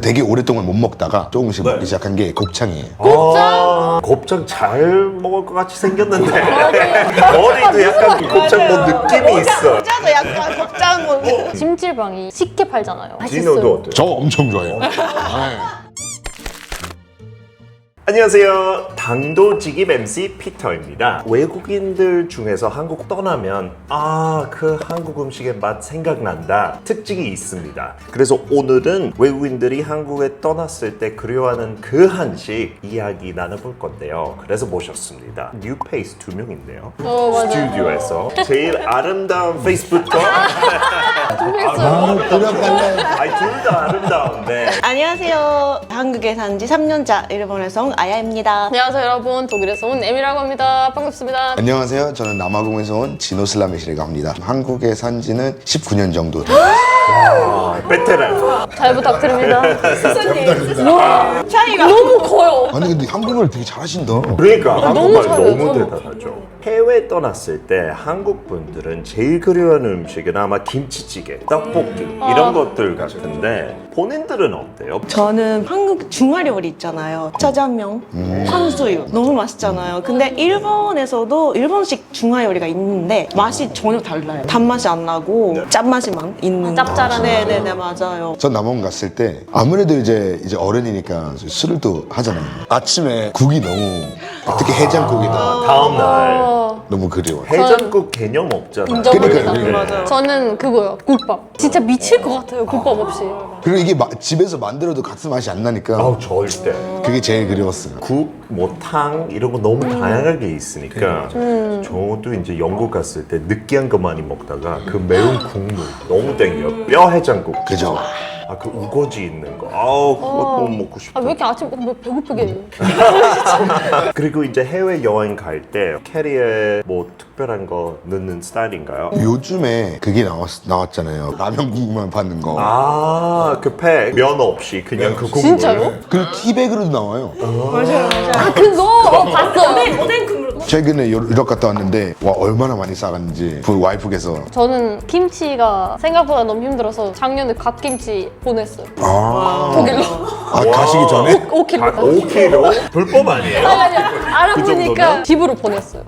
되게 오랫동안 못 먹다가 조금씩 네. 먹기 시작한 게 곱창이에요. 곱창? 곱창 잘 먹을 것 같이 생겼는데 머리도 약간 곱창 뭐 느낌이 있어. 모자도 약간 곱창 뭐. 찜질방이 쉽게 팔잖아요. 진호도 맛있어요. 어때요? 저 엄청 좋아해요. 네. 안녕하세요. 당도직입 MC 피터입니다. 외국인들 중에서 한국 떠나면 그 한국 음식의 맛 생각난다 특징이 있습니다. 그래서 오늘은 외국인들이 한국에 떠났을 때 그리워하는 그 한식 이야기 나눠볼 건데요. 그래서 모셨습니다. 뉴페이스 2명인데요. 맞아요. 스튜디오에서 제일 아름다운 페이스부터 둘 다 아름다운데 안녕하세요. 한국에 산 지 3년차 일본에서 온 아야입니다. 안녕하세요 여러분. 독일에서 온 에미라고 합니다. 반갑습니다. 안녕하세요. 저는 남아공에서 온 진호슬라메시라고 합니다. 한국에 산 지는 19년 정도. 베테랑. 잘 부탁드립니다. 차이가 너무 커요. 아니 근데 한국말 되게 잘하신다. 그러니까 한국말 잘해요. 너무 저는. 대단하죠. 해외 떠났을 때 한국 분들은 제일 그리워하는 음식은 아마 김치찌개, 떡볶이 이런 것들 같은데 본인들은 어때요? 저는 한국 중화요리 있잖아요. 짜장면, 탕수육 너무 맛있잖아요. 근데 일본에서도 일본식 중화요리가 있는데 맛이 전혀 달라요. 단맛이 안 나고 짠맛이만 있는. 짭짤한 네네네 맞아요. 전 남아공 갔을 때 아무래도 이제 어른이니까 술을 또 하잖아요. 아침에 국이 너무 특히 해장국이다. 다음날 너무 그리워요. 해장국 개념 없잖아요. 인정합니다. 그러니까요. 저는 그거요. 국밥. 진짜 미칠 것 같아요. 국밥 없이. 그리고 이게 집에서 만들어도 같은 맛이 안 나니까 절대. 그게 제일 그리웠어요. 국, 뭐 탕 이런 거 너무 다양하게 있으니까 저도 이제 영국 갔을 때 느끼한 거 많이 먹다가 그 매운 국물 너무 땡겨요. 뼈 해장국. 그죠? 그 우거지 있는 거. 그거 너무 먹고 싶다. 왜 이렇게 아침부터 뭐 배고프게 해요? 그리고 이제 해외 여행 갈 때 캐리어에 뭐 특별한 거 넣는 스타일인가요? 요즘에 그게 나왔잖아요. 라면 국물만 받는 거. 그 팩 면 없이 그냥 그 국물. 진짜요? 그리고 티백으로도 나와요. 아 그거 봤어요. 오뎅 국물. 최근에 유럽 갔다 왔는데 와 얼마나 많이 싸갔는지 그 와이프께서 저는 김치가 생각보다 너무 힘들어서 작년에 갓김치 보냈어요. 아, 독일로. 가시기 전에 5kg. 5kg? 불법 아니에요? 아니 알아보니까 정도면? 집으로 보냈어요.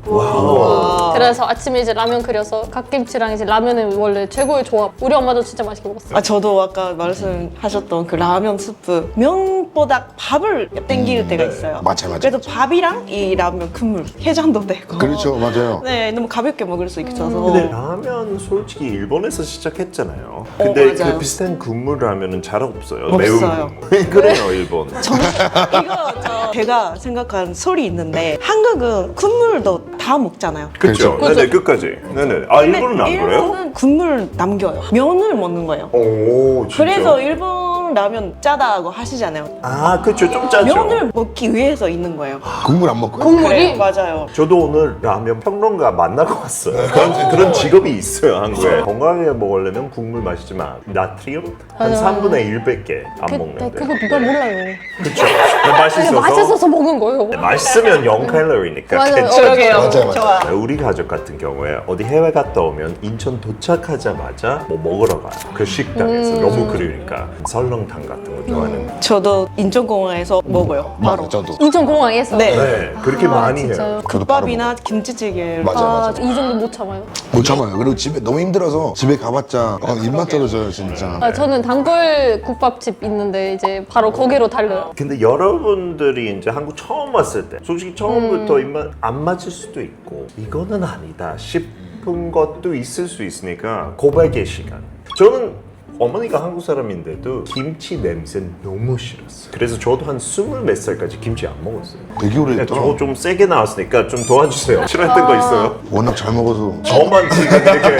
그래서 아침에 이제 라면 끓여서 갓김치랑 이제 라면은 원래 최고의 조합. 우리 엄마도 진짜 맛있게 먹었어요. 저도 아까 말씀하셨던 그 라면 스프 면보다 밥을 땡길 때가 있어요. 맞아. 그래도 밥이랑 이 라면 국물 해장도 되고. 그렇죠, 맞아요. 네, 너무 가볍게 먹을 수 있어서. 근데 라면 솔직히 일본에서 시작했잖아요. 근데 맞아요. 그 비슷한 국물 라면은 잘 없어요. 없어요. 매운 국물. 그래요, 일본. 제가 생각한 소리 있는데 한국은 국물도 다 먹잖아요. 그렇죠. 그죠. 네네, 끝까지. 네네. 일본은 안 그래요? 일본은 국물 남겨요. 면을 먹는 거예요. 오, 진짜. 그래서 일본 라면 짜다고 하시잖아요. 그쵸. 좀 짜죠. 면을 먹기 위해서 있는 거예요. 국물 안 먹고요? 국물이 맞아요. 저도 오늘 라면 평론가 만나고 왔어요. 그런 직업이 있어요, 한국에. 건강하게 먹으려면 국물 마시지만 나트륨 한 맞아요. 3분의 1밖에 안 먹는데. 그거 누가 몰라요. 그쵸. 그냥 맛있어서. 맛있어서 먹은 거예요. 맛있으면 0칼로리니까 맞아요. 괜찮아요. 맞아요. 좋아. 우리 가족 같은 경우에 어디 해외 갔다 오면 인천 도착하자마자 뭐 먹으러 가요. 그 식당에서 너무 그리우니까 설렁탕 같은 거 좋아하는. 저도 인천공항에서 먹어요. 바로. 맞아, 저도. 인천공항에서. 네. 네, 그렇게 많이 해요. 진짜요? 저도 바로 국밥이나 김치찌개. 맞아. 이 정도 못 참아요. 못 참아요. 그리고 집에 너무 힘들어서 집에 가봤자 입맛 떨어져요, 진짜. 저는 단골 국밥집 있는데 이제 바로 거기로 달려요. 근데 여러분들이 이제 한국 처음 왔을 때 솔직히 처음부터 입맛 안 맞을 수도 있고 이거는 아니다 싶은 것도 있을 수 있으니까 고백의 시간. 저는 어머니가 한국 사람인데도 김치 냄새는 너무 싫었어요. 그래서 저도 한 20몇 살까지 김치 안 먹었어요. 되게 오래됐다. 저 좀 세게 나왔으니까 좀 도와주세요. 싫어했던 거 있어요? 워낙 잘 먹어서. 저만 지금 되게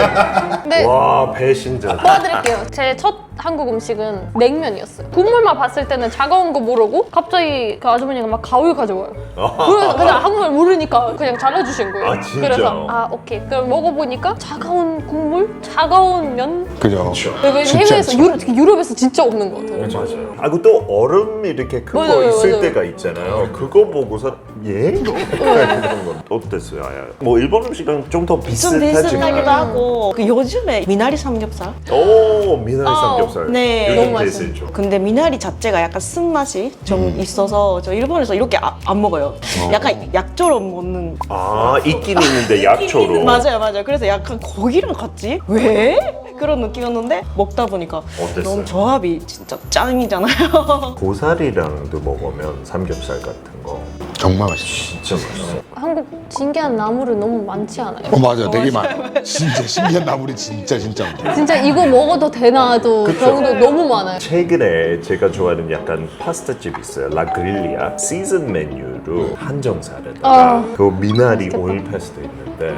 네. 와 배신자. 도와드릴게요. 제 첫 한국 음식은 냉면이었어요. 국물만 봤을 때는 차가운 거 모르고 갑자기 그 아주머니가 막 가위 가져와요. 그래서 그냥 한국말 모르니까 그냥 잘라주신 거예요. 진짜? 그래서 오케이. 그럼 먹어보니까 차가운 국물, 차가운 면. 그죠. 그리고 쉽지 해외에서 않죠. 특히 유럽에서 진짜 없는 것 같아요. 맞아요. 그리고 또 얼음 이렇게 큰 거 맞아요, 있을 맞아요. 때가 있잖아요. 그거 보고서 이런 건 어땠어요? 아야? 뭐 일본 음식이랑 좀 더 좀 비슷하지만. 비슷하기도 하고 그 요즘에 미나리 삼겹살 오 미나리 삼겹살. 삼겹살. 네. 요즘 너무 대세죠. 근데 미나리 자체가 약간 쓴맛이 좀 있어서 저 일본에서 이렇게 안 먹어요. 약간 약처럼 먹는. 아, 있긴 있는데 약초로. 맞아요, 맞아요. 그래서 약간 고기랑 같지? 왜? 그런 느낌이었는데 먹다 보니까 어땠어요? 너무 조합이 진짜 짱이잖아요. 고사리랑도 먹으면 삼겹살 같은 거 정말 맛있어. 진짜 맛있어. 한국 신기한 나물은 너무 많지 않아요? 맞아요. 되게 많아. 진짜 신기한 나물이 진짜 많아. 진짜 이거 먹어도 되나도 경우도 너무 많아요. 최근에 제가 좋아하는 약간 파스타집 있어요. 라 그릴리아. 시즌 메뉴로 한정살에다가 그 미나리 오일 페스토 있는데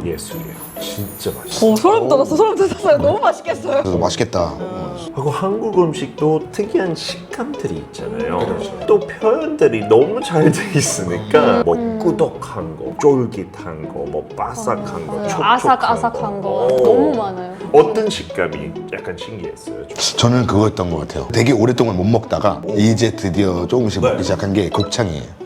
예술이에요. 진짜 맛있어. 소름 돋았어, 소름 돋았어요. 너무 맛있겠어요. 그래서 맛있겠다. 하고 한국 음식도 특이한 식감들이 있잖아요. 또 표현들이 너무 잘 돼 있으니까 뭐 꾸덕한 거, 쫄깃한 거, 뭐 바삭한 거, 촉촉한 아삭아삭한 거 오. 너무 많아요. 어떤 식감이 약간 신기했어요. 저는 그거였던 것 같아요. 되게 오랫동안 못 먹다가 이제 드디어 조금씩 네. 먹기 시작한 게 곱창이에요.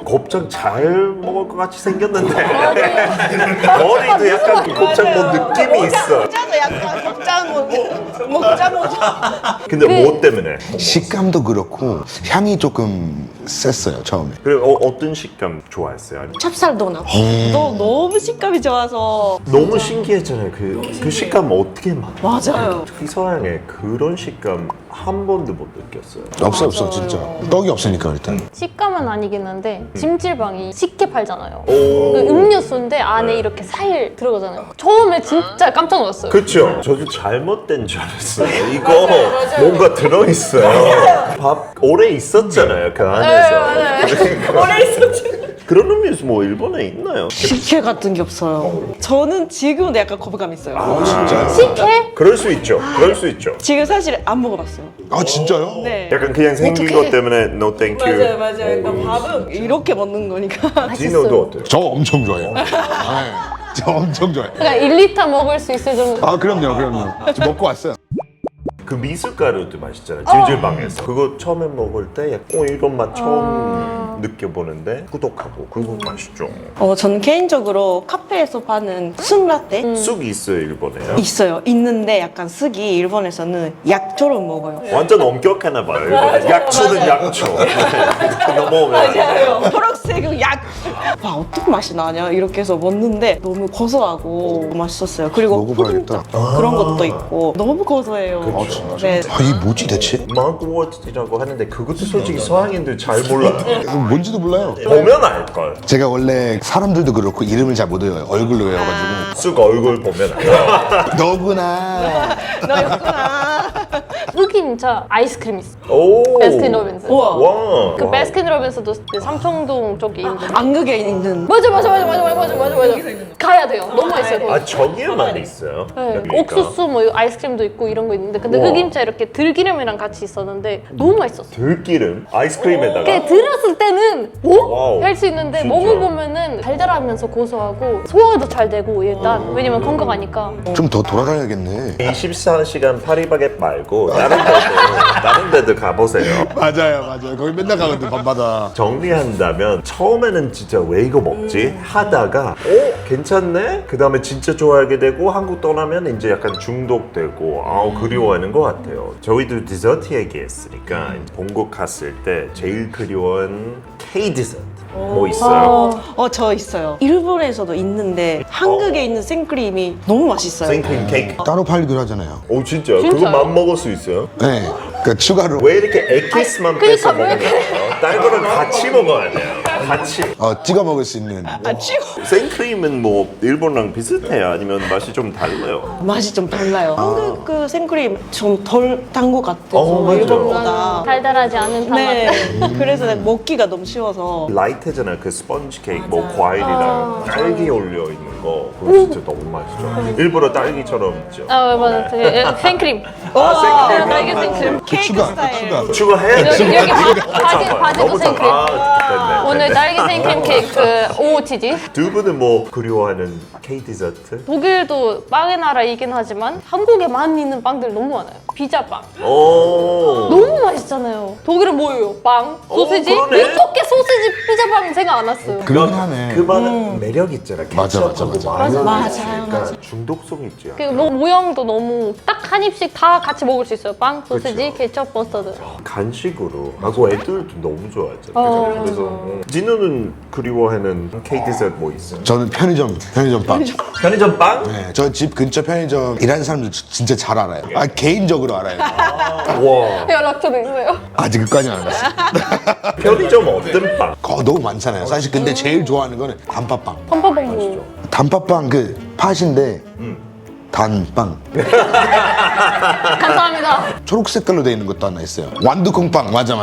곱창 잘 먹을 것 같이 생겼는데 머리도 약간 곱창 뭐 느낌이 있어. 진짜 약간 먹자. 근데 뭐 때문에? 식감도 그렇고 향이 조금 셌어요 처음에. 그리고 어떤 식감 좋아했어요? 아니, 찹쌀도넛. 너무 식감이 좋아서. 너무 신기했잖아요. 그 식감 어떻게 막 맞아요. 특히 서양에 그런 식감 한 번도 못 느꼈어요. 없어 진짜. 떡이 없으니까 일단. 식감은 아니긴 한데 찜질방이 쉽게 팔잖아요. 오. 그 음료수인데 안에 네. 이렇게 살 들어가잖아요. 처음에 진짜 깜짝 놀랐어요. 그쵸? 저도 잘못된 줄 알았어요. 이거 뭔가 들어있어요. 밥 오래 있었잖아요, 그 안에서. 그러니까. 오래 있었지. 그런 음료수 뭐 일본에 있나요? 식혜 같은 게 없어요. 저는 지금도 약간 거부감 있어요. 진짜? 식혜? 그럴 수 있죠. 그럴 수 있죠. 지금 사실 안 먹어봤어요. 아 진짜요? 네. 약간 그냥 생긴 어떡해. 것 때문에 no thank you. 맞아요. 그러니까 밥은 이렇게 먹는 거니까. 디노도 어때요? 저 엄청 좋아해요. 네, 저 엄청 좋아해요. 그러니까 1리터 먹을 수 있을 정도. 아 그럼요. 저 먹고 왔어요. 그 미숫가루도 맛있잖아요. 찜질방에서. 그거 처음에 먹을 때 약간 이런 맛 처음 느껴보는데 꾸덕하고 그거 맛있죠. 저는 개인적으로 카페에서 파는 쑥라떼 쑥 있어요, 일본에요? 있어요. 있는데 약간 쑥이 일본에서는 약초로 먹어요. 완전 엄격하나 봐요. 일본에. 약초는 약초. 넘어오면 초록색은 약. 와 어떻게 맛이 나냐 이렇게 해서 먹는데 너무 고소하고 맛있었어요. 그리고 먹어봐야겠다. 그런 것도 있고 너무 고소해요. 진짜? 네. 아 이게 뭐지 대체? 마그워트라고 하는데 그것도 솔직히 서양인들 잘 몰라. 이거 뭔지도 몰라요. 보면 알걸. 제가 원래 사람들도 그렇고 이름을 잘 못 외워요. 얼굴로 외워가지고. 쑥 얼굴 보면 알아. 너구나. 너였구나. 흑임자 아이스크림 있어. 오. 베스킨로빈스. 우와. 와. 그 베스킨로빈스도 삼청동 쪽에 있는데. 안극에 있는. 맞아. 가야 돼요. 너무 맛있어요. 거기. 아 저기에만 있어요. 네, 그러니까. 옥수수 뭐 아이스크림도 있고 이런 거 있는데 근데 우와. 흑임자 이렇게 들기름이랑 같이 있었는데 너무 맛있었어. 들기름 아이스크림에다가. 그게 들었을 때는 와우. 오? 할 수 있는데 진짜. 먹어보면은 달달하면서 고소하고 소화도 잘 되고 일단 왜냐면 건강하니까. 좀 더 돌아다녀야겠네. 24시간 파리바게트 말고 다른 데도 가보세요. 맞아요. 거기 맨날 가거든 밤마다. 정리한다면 처음에는 진짜 왜 이거 먹지? 하다가 괜찮네? 그 다음에 진짜 좋아하게 되고 한국 떠나면 이제 약간 중독되고 그리워하는 것 같아요. 저희도 디저트 얘기했으니까 본국 갔을 때 제일 그리워한 K 디저트 뭐 있어요? 저 있어요. 일본에서도 있는데 한국에 있는 생크림이 너무 맛있어요. 생크림 케이크? 따로 팔기도 하잖아요. 오 진짜요? 진짜요? 그거만 먹을 수 있어요? 네. 그러니까 추가로 왜 이렇게 에키스만 빼서 그러니까 왜 먹는 거예요? 다른 거랑 같이 먹어야 돼요. 같이. 찍어 먹을 수 있는. 생크림은 뭐 일본랑 비슷해요? 아니면 맛이 좀 달라요? 맛이 좀 달라요. 한국 그 생크림 좀 덜 단 것 같아서 맞아요. 일본보다. 달달하지 않은 단맛. 네. 그래서 먹기가 너무 쉬워서. 라이트잖아요. 그 스펀지 케이크, 뭐 과일이랑 딸기 올려 있는 거. 그거 진짜 너무 맛있죠. 일부러 딸기처럼 있죠. 맞아. 되게 생크림. 생크림. 딸기 생크림. 케이크 추가, 스타일. 추가해야지. 여기 바지도 너무 생크림. 됐네. 오늘 딸기 생크림 케이크 오 치즈. 두 분은 뭐 그리워하는 K 디저트? 독일도 빵의 나라이긴 하지만 한국에만 있는 빵들 너무 많아요. 피자빵. 오. 너무 맛있잖아요. 독일은 뭐예요? 빵, 소시지? 그러네. 어떻게 소시지 피자빵 생각 안 왔어요. 그러긴 하네. 그 맛은 매력 있잖아. 맞아, 케첩하고 맞아. 마요네즈 맞아요, 있으니까 맞아요. 중독성 있지. 그 모양도 너무 딱 한 입씩 다 같이 먹을 수 있어요. 빵, 소시지, 그쵸. 케첩, 머스타드. 간식으로 하고 애들도 너무 좋아하잖아. 그래서 진우는 그리워하는 K 디저트 뭐 있어요? 저는 편의점 빵. 편의점 빵? 네, 저 집 근처 편의점 일하는 사람들 진짜 잘 알아요. 아, 개인적으로 알아요. 와 연락처도 있어요. 아직 그까지는 안 알았어요. 편의점 어떤 빵? 너무 많잖아요. 사실 근데 제일 좋아하는 거는 단팥빵. 펌파빵 뭐. 단팥빵 그 팥인데 단빵. 감사합니다. 초록 색깔로 돼 있는 것도 하나 있어요. 완두콩빵. 맞아.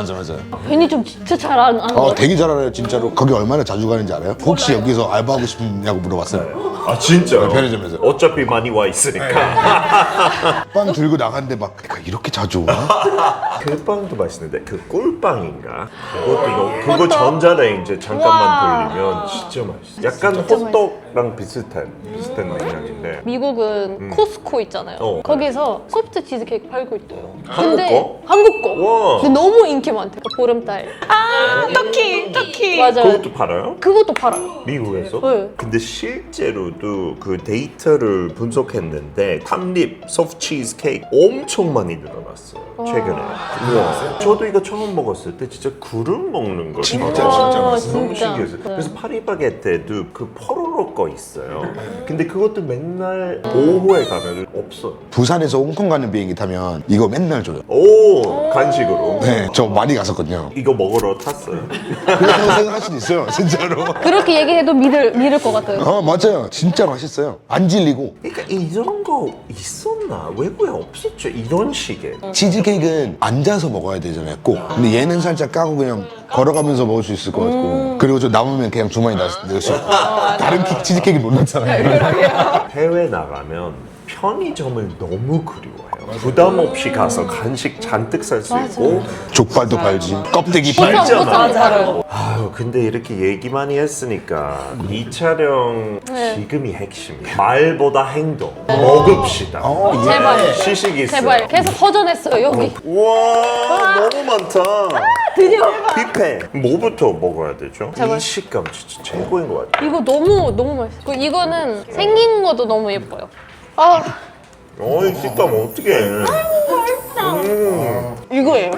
괜히 좀 진짜 잘 아는 거. 되게 잘 알아요, 진짜로. 거기 얼마나 자주 가는지 알아요? 혹시 여기서 알바하고 싶냐고 물어봤어요. 아 진짜? 편의점에서. 어차피 많이 와 있으니까. 빵 들고 나갔는데 막 이렇게 자주 오나? 그 빵도 맛있는데 그 꿀빵인가? 그거 전자레인지 잠깐만 돌리면 진짜 맛있어. 약간 호떡랑 비슷한 맥락인데. 미국은 코스코 있잖아요. 거기서 소프트 치즈케이크 팔고 있대요. 근데 거? 한국 거. 와. 근데 너무 인기 많대요. 보름달. 아, 터키. 맞아요. 그것도 팔아요? 그것도 팔아요. 미국에서? 네. 근데 실제로도 그 데이터를 분석했는데 탐립 소프트 치즈 케이크 엄청 많이 늘어났어요 최근에. 우와. 저도 이거 처음 먹었을 때 진짜 구름 먹는 거 진짜 너무 맛있어. 신기했어요. 그래서 파리바게뜨도 그 포로로 거 있어요. 근데 그것도 맨날 오후에 가면 없어요. 부산에서 홍콩 가는 비행기 타면 이거 맨날 줘요. 오 간식으로. 네, 저 많이 갔었거든요. 이거 먹으러 탔어요. 그렇다고 생각할 수도 있어요, 진짜로. 그렇게 얘기해도 믿을 것 같아요. 맞아요. 진짜 맛있어요. 안 질리고. 그러니까 이런 거 있었나? 외국에 없었죠 이런 식의. 치즈케이크는 앉아서 먹어야 되잖아요, 꼭. 근데 얘는 살짝 까고 그냥 걸어가면서 먹을 수 있을 것 같고. 그리고 저 남으면 그냥 주머니 넣을 수 있고. 다른 치즈케이크 못 넣잖아요. 해외 나가면 편의점을 너무 그리워해요. 부담 없이 가서 간식 잔뜩 살 수 있고. 족발도 팔지, 껍데기 보쌈 팔지. 보쌈 팔아요. 아유 근데 이렇게 얘기 많이 했으니까 이 촬영 지금이 핵심이에요. 말보다 행동. 먹읍시다. 제발. 시식이 있어요. 제발. 계속 허전했어요 여기. 우와 너무 많다. 드디어. 뷔페 뭐부터 먹어야 되죠? 제발. 이 식감 진짜 최고인 것 같아요. 이거 너무 맛있어. 그리고 이거는 생긴 것도 너무 예뻐요. 아, 이 식감 어떻게? 이거예요.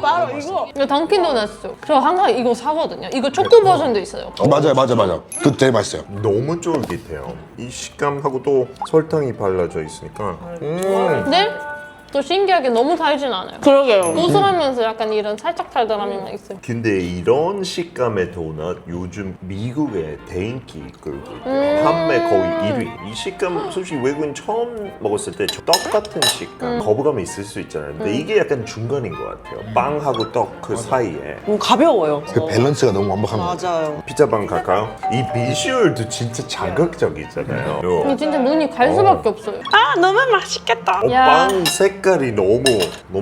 바로 이거. 이거 던킨 도넛이죠. 저 항상 이거 사거든요. 이거 초코 버전도 있어요. 맞아요. 그거 제일 맛있어요. 너무 쫄깃해요. 이 식감하고 또 설탕이 발라져 있으니까. 근데 또 신기하게 너무 달진 않아요. 그러게요. 고소하면서 약간 이런 살짝 달달함이 있어요. 근데 이런 식감의 도넛 요즘 미국에 대인기 끌고 있대요. 판매 거의 1위. 이 식감 솔직히 외국인 처음 먹었을 때 떡 같은 식감 거부감이 있을 수 있잖아요. 근데 이게 약간 중간인 것 같아요. 빵하고 떡 그 사이에. 너무 가벼워요. 그 밸런스가 너무 완벽한 것 같아요. 맞아요. 피자빵 갈까요? 이 비주얼도 진짜 자극적이잖아요. 이게 진짜 눈이 갈 수밖에 없어요. 아, 너무 맛있겠다. 야. 빵 색깔이 너무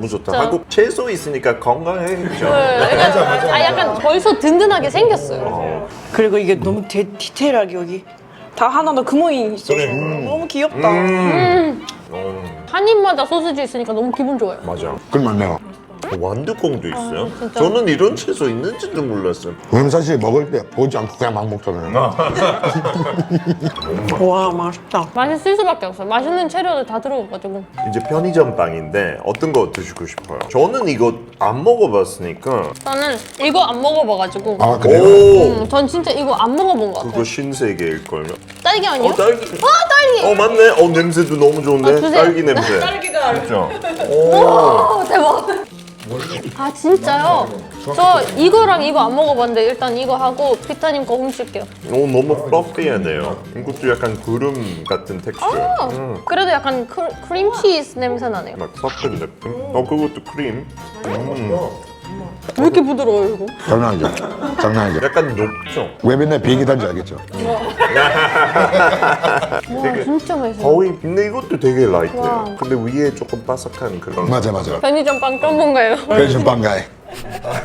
좋다. 진짜. 한국 채소 있으니까 건강해야겠죠. 약간 벌써 든든하게 생겼어요. 그리고 이게 너무 디테일하게 여기 다 하나하나 구멍이 있어서 너무 귀엽다. 한 입마다 소시지 있으니까 너무 기분 좋아요. 맞아. 그럼 맞네요. 완두콩도 있어요? 진짜? 저는 이런 채소 있는지도 몰랐어요. 왜냐면 사실 먹을 때 보지 않고 그냥 막 먹잖아요. 와, 맛있다. 맛있을 수밖에 없어요. 맛있는 재료들 다 들어가가지고. 이제 편의점 빵인데 어떤 거 드시고 싶어요? 저는 이거 안 먹어봤으니까. 저는 이거 안 먹어봐가지고. 아, 그래요? 오, 전 진짜 이거 안 먹어본 것 같아요. 그거 신세계일걸요? 딸기 아니에요? 딸기. 딸기! 맞네. 냄새도 너무 좋은데? 주세요. 딸기 냄새. 딸기가. 진짜. 대박! 아 진짜요? 저 이거랑 이거 안 먹어봤는데 일단 이거 하고 피타님 거 훔칠게요. 너무 플러피하네요. 이것도 약간 구름 같은 텍스처. 그래도 약간 크림치즈 냄새 나네요. 막 섞은 느낌? 그것도 크림. 왜 이렇게 부드러워요 이거? 장난 아니죠. 장난 아니죠. 약간 높죠? 왜 맨날 비행기 탄지 알겠죠? 와 진짜 맛있어요. 거의 근데 이것도 되게 라이트해요. 와. 근데 위에 조금 바삭한 그런. 맞아. 편의점 빵 전문가예요. 편의점 빵가에.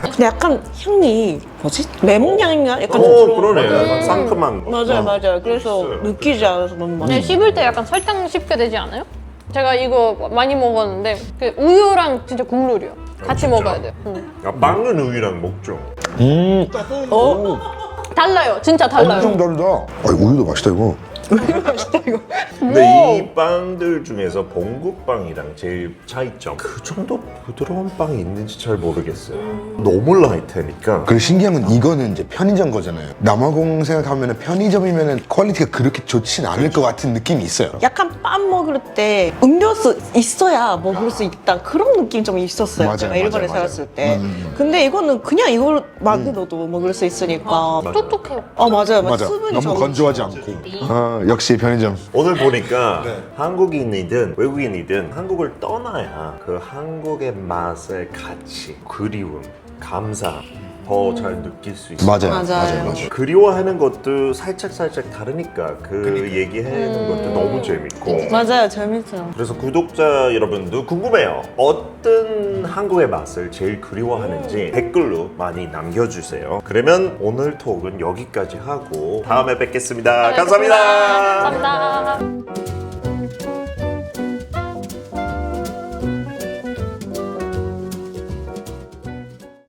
근데 약간 향이 뭐지? 레몬향인가? 약간 좀 그러네. 상큼한 거. 맞아요. 그래서 느끼지 않아서 너무 맛있어요. 근데 씹을 때 약간 설탕 씹게 되지 않아요? 제가 이거 많이 먹었는데 그 우유랑 진짜 국룰이요. 같이 먹어야 돼요. 빵은 우유랑 먹죠. 달라요. 진짜 달라요. 엄청 다르다. 아, 우유도 맛있다 이거. 근데 이 빵들 중에서 봉국빵이랑 제일 차이점 그 정도 부드러운 빵이 있는지 잘 모르겠어요. 너무 라이트니까. 그리고 신기한 건 이거는 이제 편의점 거잖아요. 남아공 생각하면 편의점이면 퀄리티가 그렇게 좋진 않을 것 같은 느낌이 있어요. 약간 빵 먹을 때 음료수 있어야 먹을 수 있다 그런 느낌 좀 있었어요. 맞아요, 제가 일본에 맞아요, 살았을 때. 근데 이거는 그냥 이걸만으로도 먹을 수 있으니까. 똑똑해요. 맞아요. 맞아. 수분이 너무 좀 건조하지 않고. 역시 편의점. 오늘 보니까 한국인이든 외국인이든 한국을 떠나야 그 한국의 맛의 가치, 그리움, 감사 더 잘 느낄 수 있어요. 맞아요. 그리워하는 것도 살짝 다르니까 그 얘기하는 것도 너무 재밌고. 맞아요. 재밌어요. 그래서 구독자 여러분도 궁금해요. 어떤 한국의 맛을 제일 그리워하는지 댓글로 많이 남겨주세요. 그러면 오늘 톡은 여기까지 하고 다음에 뵙겠습니다. 감사합니다. 감사합니다.